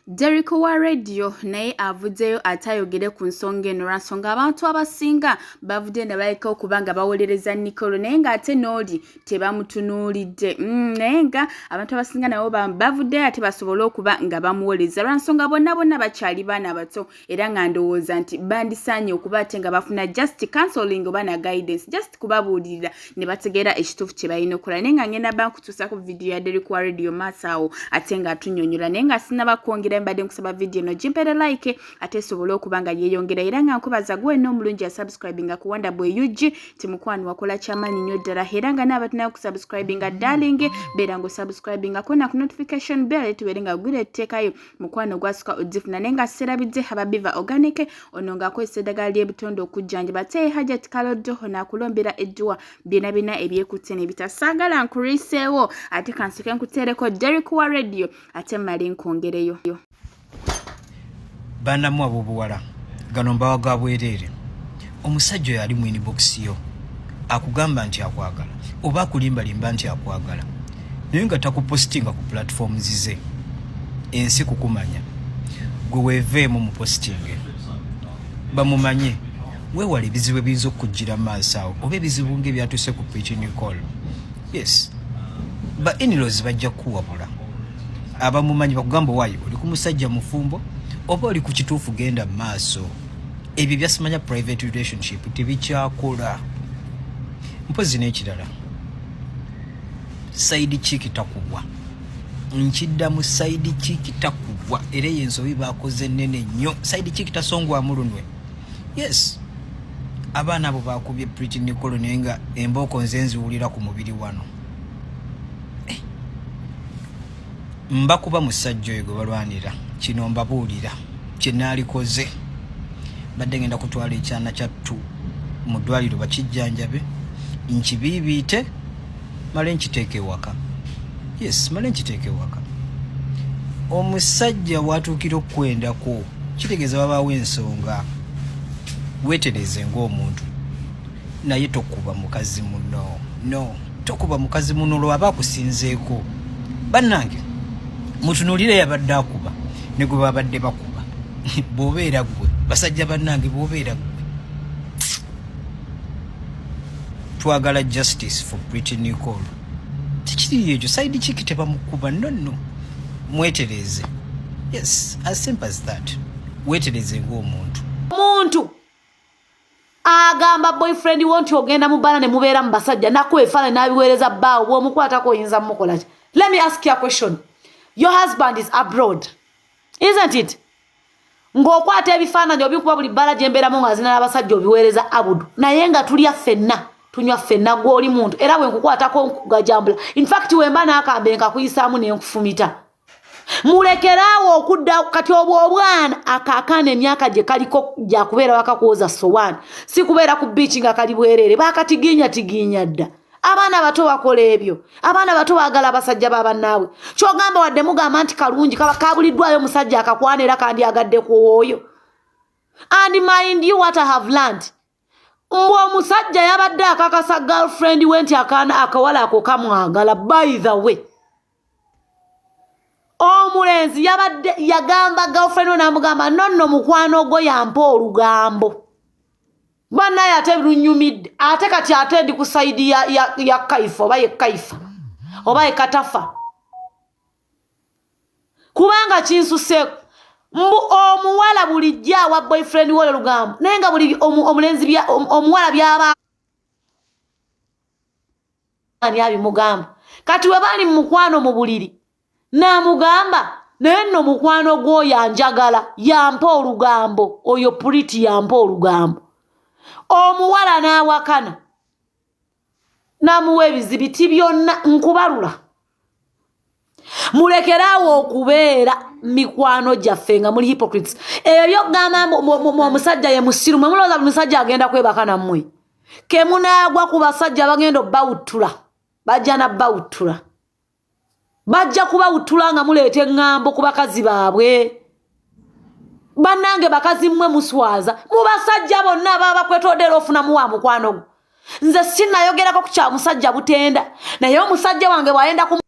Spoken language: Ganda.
Derick wa radio naye avuddeyo atayogere ku nsonga eno lwansonga abantu abasinga bavudde ne bayika okubanga bawolereza Nicole naye nga ate n'oli tebamutunuulidde naye nga abantu abasinga nabo bavudde ate basobole okuba nga bamuwoleza lwansonga bonna bakyali baana bato era nga ndowooza nti bandisaanye okuba ate nga bafuna just counseling oba na guidance just kubabuulirira ne bategeera ekituufu kye balina okukola naye nga ngenda bankutuusa ku video ya Derick wa radio maasawo ate nga atunyonyola naye nga sinaba kwongera mbadde nkusaba video no jimpere like ate sobole okubanga yeeyongera era nga nkubaza gwe no mulungi ya subscribinga ku Wanda Boy UG timukwano wakola chamanyi nnyo ddala era nga n'abatina ku subscribinga darling beera ngo subscribinga kona ku notification bell tuwerenga gwire teekayo mukwano gwasuka odifuna nenga serabidde hababiva organic ononga ko esedaga ly'ebitondo okujjanja bate hajat kalodo na kulombera ejjua bina ebyekutte ne bitasagala nkuriseewo ate kansike nkutereko Derick wa radio ate mali nkongereyo bana mu abubuwala gano mbawa ga bwerere omusajja yali mu inbox yo akugamba nti akwagala oba akulimbalimba nti akwagala naye nga takupostinga ku platforms ze ensi kukumanya gwe weeveemu mu posting bamumanye weewale ebizibu ebiyinza okujjira maaso awo oba ebizibu ng'ebyatuuse ku Maama Nicole. Yes, ba in-laws bajja kuwabula abamumanyi bakugamba waayo oli ku musajja mufumbo oba oli ku kituufu genda maaso ebyo byasimanya private relationship tebikyakola mpozi n'ekirala side chick takubwa nkiddamu side chick takubwa era yensobi bakoze nene nnyo side chick tasongwa mulunwe. Yes, abaana abo bakubye Maama Nicole naye nga embooko nze nziwulira ku mubiri wano mbakuba musajja oyo gwe balwanira kino mbabuulira kye naalikoze badde ngenda kutwala ekyana kyattu mu ddwaliro bakijjanjabe nkibiibiite male nkiteeke ewaka. Yes, male nkiteeke ewaka. Omusajja watuukira okwendako kitegeeza babaawo ensonga weetereze ng'omuntu naye tokuba mukazi muno no tokuba mukazi muno lwaba akusinzeeko bannange mutunuulire yabadde akuba ne gwe babadde bakuba bw'obeera gwe basajja bannange bw'obeera gwe twagala justice for Maama Nicole tikiri ekyo side chick tebamukuba nonno mwetereze. Yes, as simple as that. Weetereze ng'omuntu agamba boyfriend won't ogenda mu bana ne mubeera mu basajja nakwefala nabiweereza bbaawo bw'omukwatako oyinza mukola ki? Let me ask you a question. Your husband is abroad, isn't it? Ng'okwata ebifaananyi obikuba buli bbala gye mbeeramu nga zina n'abasajja obiweereza abudu naye nga tulya ffenna tunywa ffenna gw'oli muntu era bwe nkukwatako nkugajambula. In fact wemba n'akambe nkakuyisaamu ne nkufumita. Mulekeraawo okudda kati obwana akaakaana emyaka gye kaliko gyakubeera bakakuwoza sowaani si kubeera ku biici nga kali bwerere bakatiginya dda. Abaana bato bakola ebyo. Abaana bato baagala abasajja b'abannaabwe. Ky'ogamba wadde mugamba nti kalungi kaba kabuliddwayo omusajja akakwana era kandi agadde ku oyo. And mind you what I have learned. Omusajja yabadde akakasa girlfriend we nti akaana akawala ako kamwagala. By the way, omulenzi yabadde yagamba girlfriend we n'amugamba nonno mukwano gwo yampa olugambo. Banaye ate lunyumidde ate kati ate ndi ku side ya Kaifa oba ye Kaifa oba ye Katafa kubanga kinsuseeko omuwala bulijja wa boyfriend we olugambo naye nga buli omulenzi omuwala byaba ani abimugamba kati we bali mu mukwano mu buliri n'amugamba naye nno mukwano gwo yanjagala yampa olugambo oyo puriti yampa olugambo. Omuwala n'awakana n'amuwa ebizibiti byonna nkubalula. Mulekeraawo okubeera mikwano gyaffe nga muli hypocrites. Ebyo gamba omusajja ye musiru mwe mulowooza buli musajja agenda kwebaka nammwe ke munaagwa ku basajja bagenda obbawuttula bajja nabbawuttula bajja kubawuttula nga muleeta eŋŋambo ku bakazi baabwe. Bannange bakazi mmwe muswaza mu basajja bonna baba bakwetodde ofunamu wa mukwano gwo. Nze sinnayogerako ku kya musajja butenda naye omusajja wange bw'ayenda ku